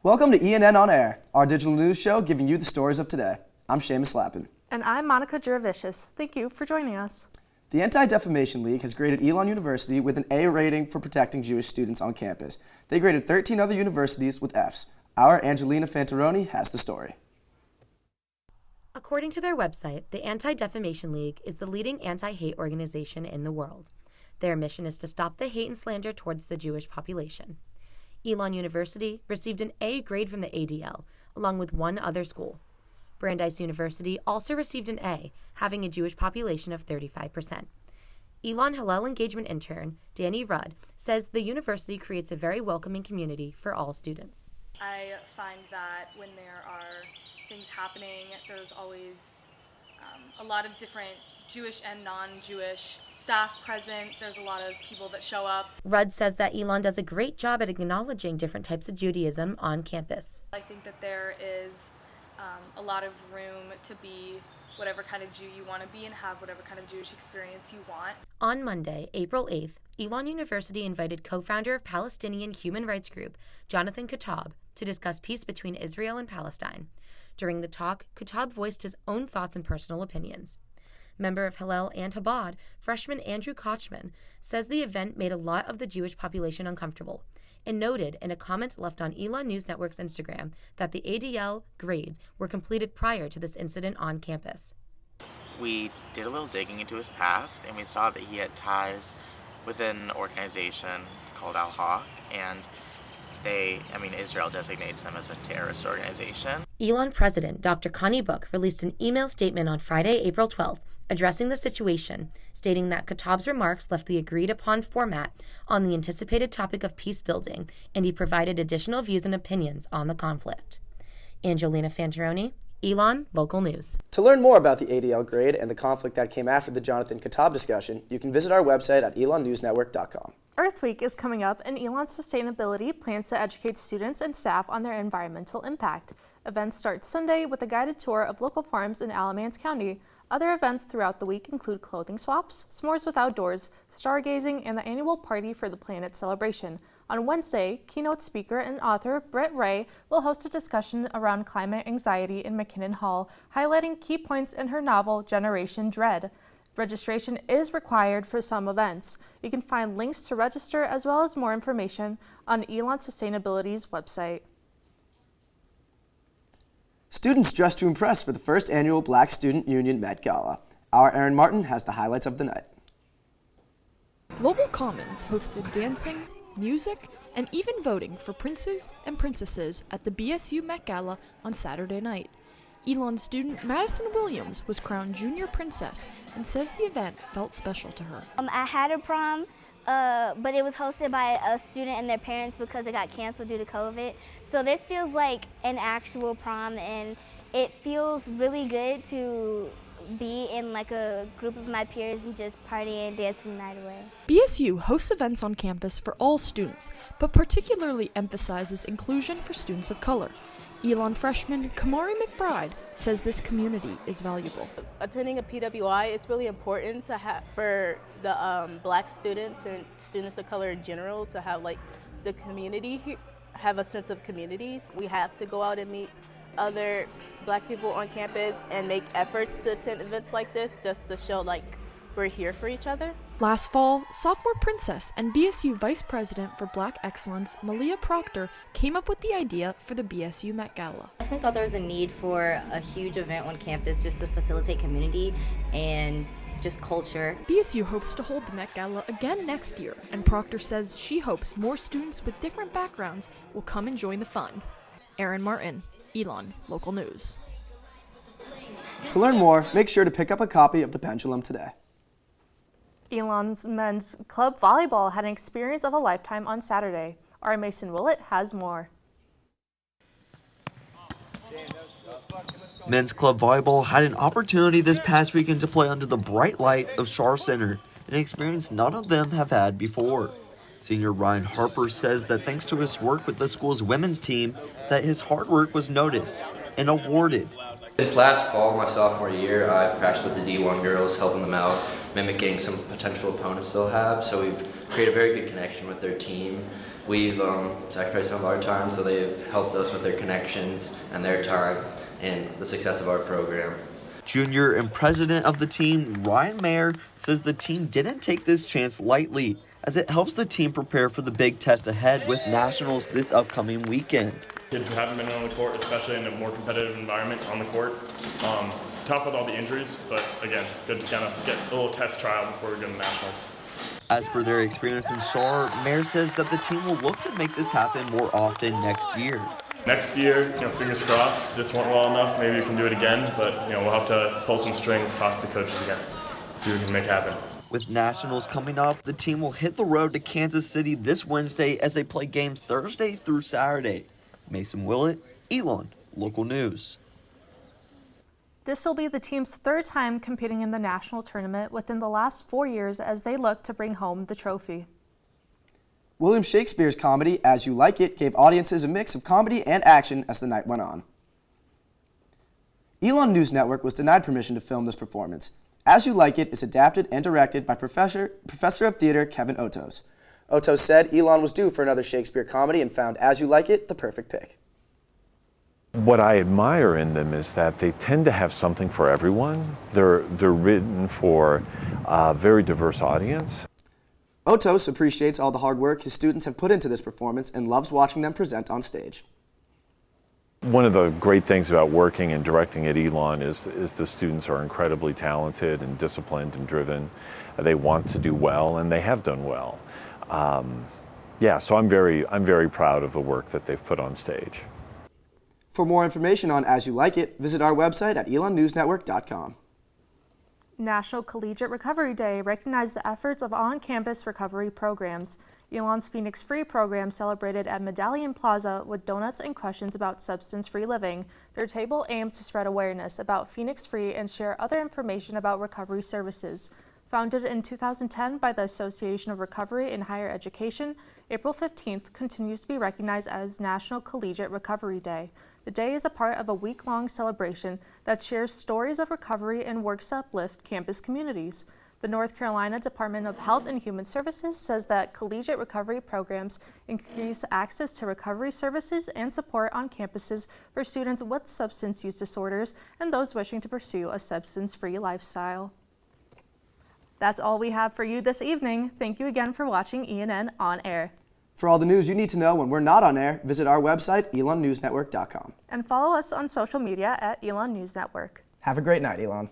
Welcome to ENN On Air, our digital news show giving you the stories of today. I'm Seamus Lappin. And I'm Monika Jurevicius. Thank you for joining us. The Anti-Defamation League has graded Elon University with an A rating for protecting Jewish students on campus. They graded 13 other universities with Fs. Our Angelina Fantaroni has the story. According to their website, the Anti-Defamation League is the leading anti-hate organization in the world. Their mission is to stop the hate and slander towards the Jewish population. Elon University received an A grade from the ADL, along with one other school. Brandeis University also received an A, having a Jewish population of 35%. Elon Hillel engagement intern, Danny Rudd, says the university creates a very welcoming community for all students. I find that when there are things happening, there's always a lot of different Jewish and non-Jewish staff present. There's a lot of people that show up. Rudd says that Elon does a great job at acknowledging different types of Judaism on campus. I think that there is a lot of room to be whatever kind of Jew you want to be and have whatever kind of Jewish experience you want. On Monday, April 8th, Elon University invited co-founder of Palestinian human rights group, Jonathan Katab, to discuss peace between Israel and Palestine. During the talk, Katab voiced his own thoughts and personal opinions. Member of Hillel and Chabad, freshman Andrew Kochman, says the event made a lot of the Jewish population uncomfortable, and noted in a comment left on Elon News Network's Instagram that the ADL grades were completed prior to this incident on campus. We did a little digging into his past, and we saw that he had ties with an organization called Al-Haq, and Israel designates them as a terrorist organization. Elon president Dr. Connie Book released an email statement on Friday, April 12th, addressing the situation, stating that Katab's remarks left the agreed-upon format on the anticipated topic of peace building, and he provided additional views and opinions on the conflict. Angelina Fantaroni, Elon Local News. To learn more about the ADL grade and the conflict that came after the Jonathan Katab discussion, you can visit our website at elonnewsnetwork.com. Earth Week is coming up, and Elon Sustainability plans to educate students and staff on their environmental impact. Events start Sunday with a guided tour of local farms in Alamance County. Other events throughout the week include clothing swaps, s'mores with outdoors, stargazing, and the annual Party for the Planet celebration. On Wednesday, keynote speaker and author Britt Ray will host a discussion around climate anxiety in McKinnon Hall, highlighting key points in her novel Generation Dread. Registration is required for some events. You can find links to register as well as more information on Elon Sustainability's website. Students dressed to impress for the first annual Black Student Union Met Gala. Our Aaron Martin has the highlights of the night. Global Commons hosted dancing, music, and even voting for princes and princesses at the BSU Met Gala on Saturday night. Elon student Madison Williams was crowned junior princess and says the event felt special to her. I had a prom, but it was hosted by a student and their parents because it got canceled due to COVID. So this feels like an actual prom, and it feels really good to be in like a group of my peers and just party and dance the night away. BSU hosts events on campus for all students, but particularly emphasizes inclusion for students of color. Elon freshman Kamari McBride says this community is valuable. Attending a PWI, it's really important to for the Black students and students of color in general to have like the community here, have a sense of communities. We have to go out and meet other Black people on campus and make efforts to attend events like this just to show like we're here for each other. Last fall, sophomore princess and BSU Vice President for Black Excellence, Malia Proctor, came up with the idea for the BSU Met Gala. I definitely thought there was a need for a huge event on campus just to facilitate community and just culture. BSU hopes to hold the Met Gala again next year, and Proctor says she hopes more students with different backgrounds will come and join the fun. Aaron Martin, Elon Local News. To learn more, make sure to pick up a copy of The Pendulum today. Elon's men's club volleyball had an experience of a lifetime on Saturday. Our Mason Willett has more. Men's club volleyball had an opportunity this past weekend to play under the bright lights of Schar Center, an experience none of them have had before. Senior Ryan Harper says that thanks to his work with the school's women's team, that his hard work was noticed and awarded. Since last fall, my sophomore year, I've practiced with the D1 girls, helping them out mimicking some potential opponents they'll have. So we've created a very good connection with their team. We've sacrificed some of our time, so they've helped us with their connections and their time and the success of our program. Junior and president of the team, Ryan Mayer, says the team didn't take this chance lightly, as it helps the team prepare for the big test ahead with nationals this upcoming weekend. Kids who haven't been on the court, especially in a more competitive environment on the court, tough with all the injuries, but again, good to kind of get a little test trial before we go to nationals. As for their experience in SAR, Mayer says that the team will look to make this happen more often next year. Next year, fingers crossed, this went well enough, maybe we can do it again, but we'll have to pull some strings, talk to the coaches again, see what we can make happen. With nationals coming up, the team will hit the road to Kansas City this Wednesday as they play games Thursday through Saturday. Mason Willett, Elon, Local News. This will be the team's third time competing in the national tournament within the last 4 years as they look to bring home the trophy. William Shakespeare's comedy, As You Like It, gave audiences a mix of comedy and action as the night went on. Elon News Network was denied permission to film this performance. As You Like It is adapted and directed by Professor of Theater Kevin Otos. Otos said Elon was due for another Shakespeare comedy and found As You Like It the perfect pick. What I admire in them is that they tend to have something for everyone. They're written for a very diverse audience. Otos appreciates all the hard work his students have put into this performance and loves watching them present on stage. One of the great things about working and directing at Elon is the students are incredibly talented and disciplined and driven. They want to do well, and they have done well. So I'm very proud of the work that they've put on stage. For more information on As You Like It, visit our website at elonnewsnetwork.com. National Collegiate Recovery Day recognized the efforts of on-campus recovery programs. Elon's Phoenix Free program celebrated at Medallion Plaza with donuts and questions about substance-free living. Their table aimed to spread awareness about Phoenix Free and share other information about recovery services. Founded in 2010 by the Association of Recovery in Higher Education, April 15th continues to be recognized as National Collegiate Recovery Day. The day is a part of a week-long celebration that shares stories of recovery and works to uplift campus communities. The North Carolina Department of Health and Human Services says that collegiate recovery programs increase access to recovery services and support on campuses for students with substance use disorders and those wishing to pursue a substance-free lifestyle. That's all we have for you this evening. Thank you again for watching ENN On Air. For all the news you need to know when we're not on air, visit our website, elonnewsnetwork.com. And follow us on social media at Elon News Network. Have a great night, Elon.